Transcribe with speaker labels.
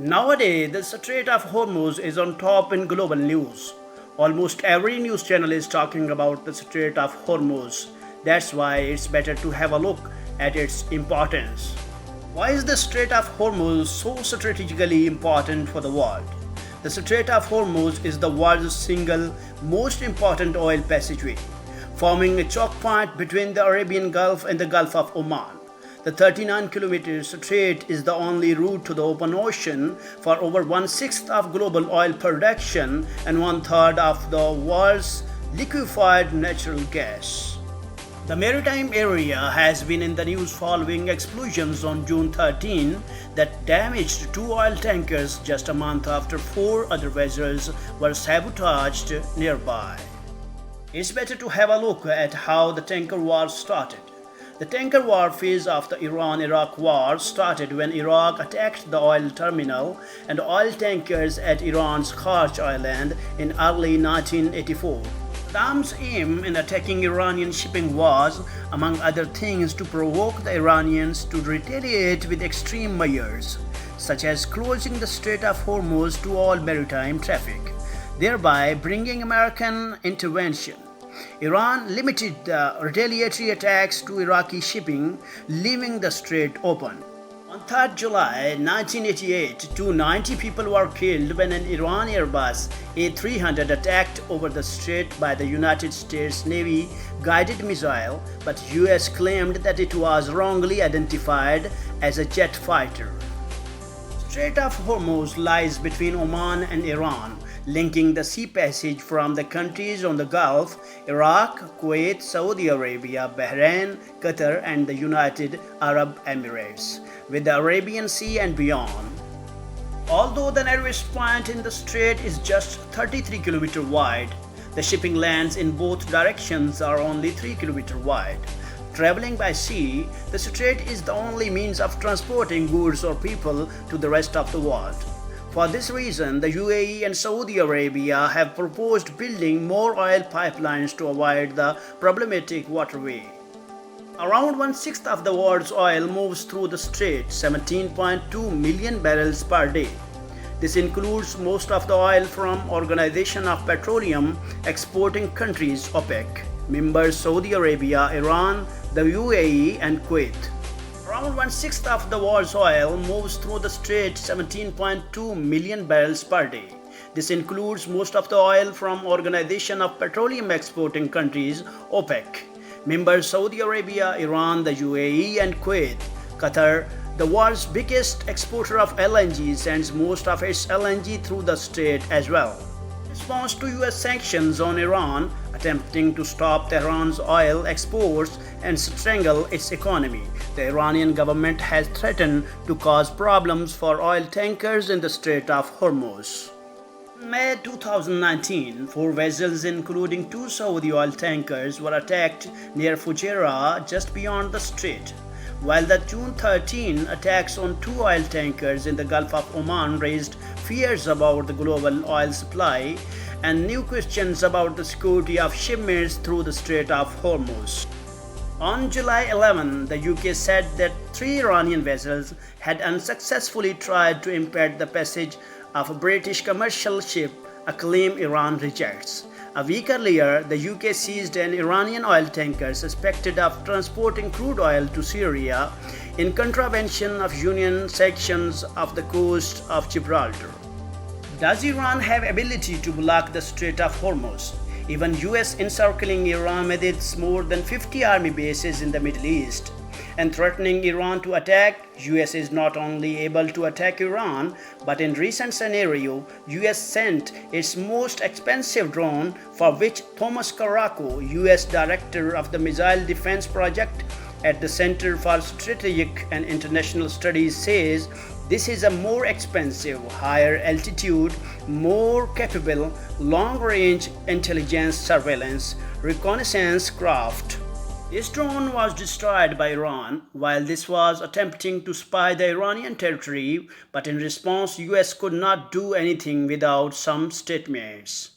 Speaker 1: Nowadays, the Strait of Hormuz is on top in global news. Almost every news channel is talking about the Strait of Hormuz. That's why it's better to have a look at its importance. Why is the Strait of Hormuz so strategically important for the world? The Strait of Hormuz is the world's single most important oil passageway, forming a choke point between the Arabian Gulf and the Gulf of Oman. The 39-kilometer strait is the only route to the open ocean for over one-sixth of global oil production and one-third of the world's liquefied natural gas. The maritime area has been in the news following explosions on June 13 that damaged two oil tankers just a month after four other vessels were sabotaged nearby. It's better to have a look at how the tanker war started. The tanker war phase of the Iran-Iraq war started when Iraq attacked the oil terminal and oil tankers at Iran's Kharch Island in early 1984. Saddam's aim in attacking Iranian shipping was, among other things, to provoke the Iranians to retaliate with extreme measures, such as closing the Strait of Hormuz to all maritime traffic, thereby bringing American intervention. Iran limited the retaliatory attacks to Iraqi shipping, leaving the strait open. On 3 July 1988, 290 people were killed when an Iran Airbus A300 attacked over the strait by the United States Navy guided missile, but US claimed that it was wrongly identified as a jet fighter. Strait of Hormuz lies between Oman and Iran, linking the sea passage from the countries on the Gulf, Iraq, Kuwait, Saudi Arabia, Bahrain, Qatar, and the United Arab Emirates, with the Arabian Sea and beyond. Although the narrowest point in the strait is just 33 km wide, the shipping lanes in both directions are only 3 km wide. Traveling by sea, the strait is the only means of transporting goods or people to the rest of the world. For this reason, the UAE and Saudi Arabia have proposed building more oil pipelines to avoid the problematic waterway. Around one-sixth of the world's oil moves through the strait, 17.2 million barrels per day. This includes most of the oil from Organization of Petroleum Exporting Countries OPEC, members Saudi Arabia, Iran, the UAE, and Kuwait. Around one-sixth of the world's oil moves through the strait, 17.2 million barrels per day. This includes most of the oil from Organization of Petroleum Exporting Countries OPEC, members Saudi Arabia, Iran, the UAE, and Kuwait. Qatar, the world's biggest exporter of LNG, sends most of its LNG through the strait as well. In response to US sanctions on Iran, attempting to stop Tehran's oil exports and strangle its economy, the Iranian government has threatened to cause problems for oil tankers in the Strait of Hormuz. In May 2019, four vessels including two Saudi oil tankers were attacked near Fujairah just beyond the strait, while the June 13 attacks on two oil tankers in the Gulf of Oman raised fears about the global oil supply and new questions about the security of shipments through the Strait of Hormuz. On July 11, the UK said that three Iranian vessels had unsuccessfully tried to impede the passage of a British commercial ship, a claim Iran rejects. A week earlier, the UK seized an Iranian oil tanker suspected of transporting crude oil to Syria in contravention of Union sanctions off the coast of Gibraltar. Does Iran have ability to block the Strait of Hormuz? Even US encircling Iran with its more than 50 army bases in the Middle East and threatening Iran to attack, US is not only able to attack Iran, but in recent scenario, US sent its most expensive drone, for which Thomas Caraco, US Director of the Missile Defense Project at the Center for Strategic and International Studies, says this is a more expensive, higher altitude, more capable, long-range intelligence surveillance reconnaissance craft. This drone was destroyed by Iran while this was attempting to spy the Iranian territory, but in response US could not do anything without some statements.